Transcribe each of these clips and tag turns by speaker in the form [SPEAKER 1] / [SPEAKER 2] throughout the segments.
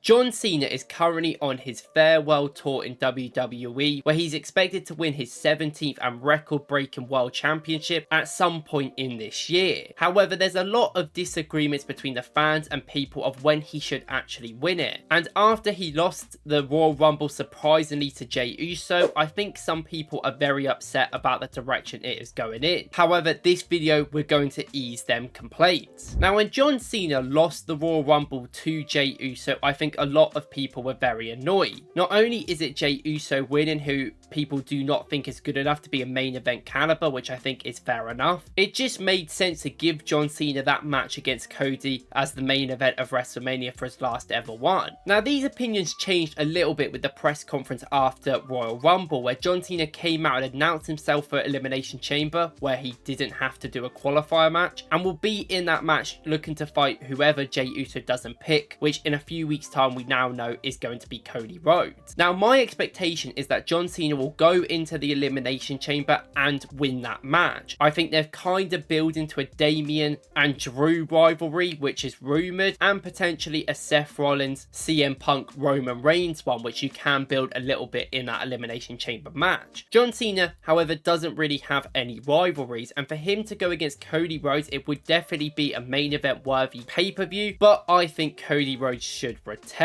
[SPEAKER 1] John Cena is currently on his farewell tour in WWE, where he's expected to win his 17th and record-breaking world championship at some point in this year. However, there's a lot of disagreements between the fans and people of when he should actually win it. And after he lost the Royal Rumble surprisingly to Jey Uso, I think some people are very upset about the direction it is going in. However, this video we're going to ease them complaints. Now, when John Cena lost the Royal Rumble to Jey Uso, I think a lot of people were very annoyed. Not only is it Jey Uso winning, who people do not think is good enough to be a main event caliber, which I think is fair enough, it just made sense to give John Cena that match against Cody as the main event of WrestleMania for his last ever one. Now, these opinions changed a little bit with the press conference after Royal Rumble, where John Cena came out and announced himself for Elimination Chamber, where he didn't have to do a qualifier match, and will be in that match looking to fight whoever Jey Uso doesn't pick, which in a few weeks time we now know is going to be Cody Rhodes. Now, my expectation is that John Cena will go into the Elimination Chamber and win that match. I think they're kind of building to a Damian and Drew rivalry, which is rumoured, and potentially a Seth Rollins, CM Punk, Roman Reigns one, which you can build a little bit in that Elimination Chamber match. John Cena, however, doesn't really have any rivalries, and for him to go against Cody Rhodes, it would definitely be a main event worthy pay-per-view, but I think Cody Rhodes should retain.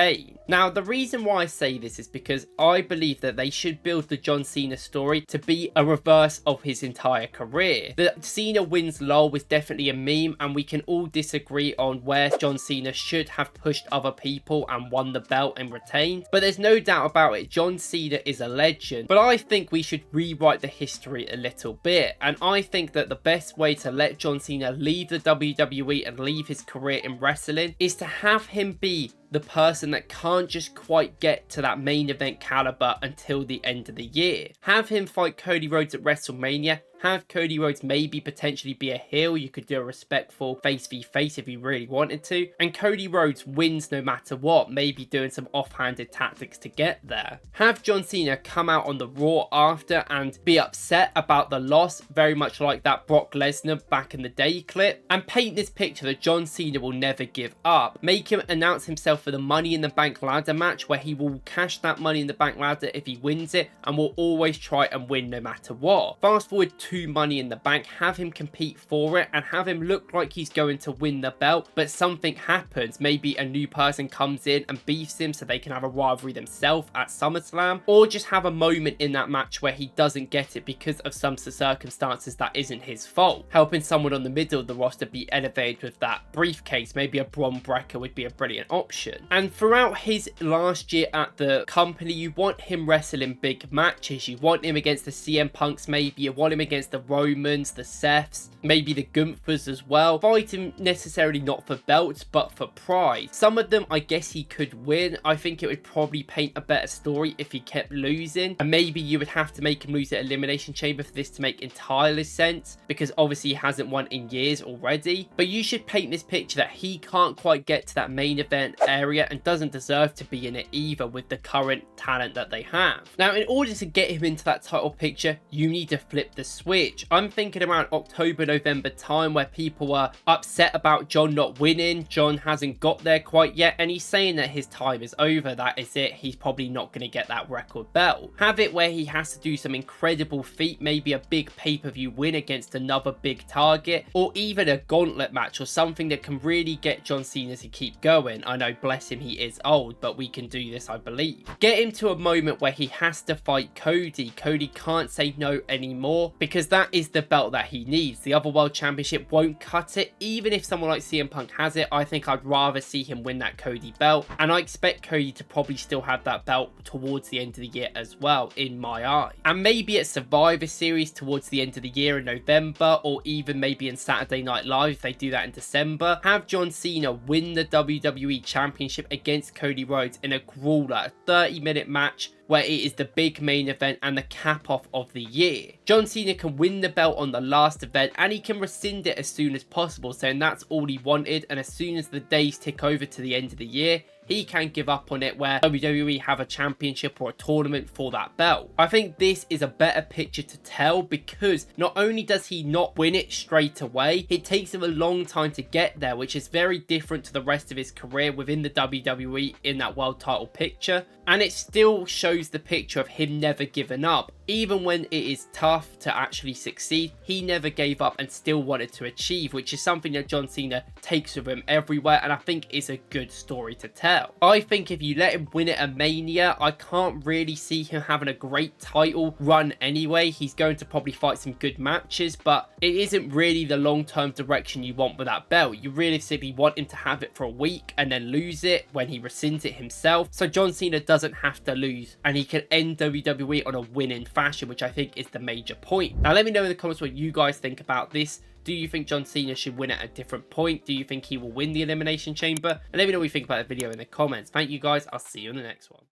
[SPEAKER 1] Now, the reason why I say this is because I believe that they should build the John Cena story to be a reverse of his entire career. The Cena wins lol was definitely a meme, and we can all disagree on where John Cena should have pushed other people and won the belt and retained, but there's no doubt about it, John Cena is a legend. But I think we should rewrite the history a little bit, and I think that the best way to let John Cena leave the WWE and leave his career in wrestling is to have him be the person that can't just quite get to that main event caliber until the end of the year. Have him fight Cody Rhodes at WrestleMania. Have Cody Rhodes maybe potentially be a heel. You could do a respectful face v face if you really wanted to. And Cody Rhodes wins no matter what, maybe doing some offhanded tactics to get there. Have John Cena come out on the Raw after and be upset about the loss, very much like that Brock Lesnar back in the day clip. And paint this picture that John Cena will never give up. Make him announce himself for the Money in the Bank ladder match, where he will cash that Money in the Bank ladder if he wins it, and will always try and win no matter what. Fast forward to Money in the Bank, have him compete for it and have him look like he's going to win the belt, but something happens. Maybe a new person comes in and beefs him so they can have a rivalry themselves at SummerSlam, or just have a moment in that match where he doesn't get it because of some circumstances that isn't his fault. Helping someone on the middle of the roster be elevated with that briefcase, maybe a Bron Breakker would be a brilliant option. And throughout his last year at the company, you want him wrestling big matches. You want him against the CM Punks, maybe you want him against the Romans, the Seths, maybe the Gunthers as well. Fighting necessarily not for belts, but for pride. Some of them I guess he could win. I think it would probably paint a better story if he kept losing, and maybe you would have to make him lose at Elimination Chamber for this to make entirely sense, because obviously he hasn't won in years already. But you should paint this picture that he can't quite get to that main event area and doesn't deserve to be in it either with the current talent that they have. Now, in order to get him into that title picture, you need to flip the switch. I'm thinking around October, November time, where people are upset about John not winning. John hasn't got there quite yet, and he's saying that his time is over. That is it. He's probably not going to get that record belt. Have it where he has to do some incredible feat, maybe a big pay-per-view win against another big target, or even a gauntlet match or something that can really get John Cena to keep going. I know, bless him, he is old, but we can do this, I believe. Get him to a moment where he has to fight Cody. Cody can't say no anymore, because that is the belt that he needs. The other world championship won't cut it. Even if someone like CM Punk has it, I think I'd rather see him win that Cody belt, and I expect Cody to probably still have that belt towards the end of the year as well, in my eye. And maybe at Survivor Series towards the end of the year in November, or even maybe in Saturday Night Live if they do that in December, have John Cena win the WWE Championship against Cody Rhodes in a brawler, a 30-minute match where it is the big main event and the cap off of the year. John Cena can win the belt on the last event, and he can rescind it as soon as possible, saying that's all he wanted, and as soon as the days tick over to the end of the year, he can give up on it, where WWE have a championship or a tournament for that belt. I think this is a better picture to tell, because not only does he not win it straight away, it takes him a long time to get there, which is very different to the rest of his career within the WWE in that world title picture. And it still shows the picture of him never giving up. Even when it is tough to actually succeed, he never gave up and still wanted to achieve, which is something that John Cena takes with him everywhere, and I think is a good story to tell. I think if you let him win it at Mania, I can't really see him having a great title run anyway. He's going to probably fight some good matches, but it isn't really the long-term direction you want with that belt. You realistically want him to have it for a week and then lose it when he rescinds it himself. So John Cena doesn't have to lose, and he can end WWE on a winning fashion, which I think is the major point. Now let me know in the comments what you guys think about this. Do you think John Cena should win at a different point? Do you think he will win the Elimination Chamber? And let me know what you think about the video in the comments. Thank you guys. I'll see you in the next one.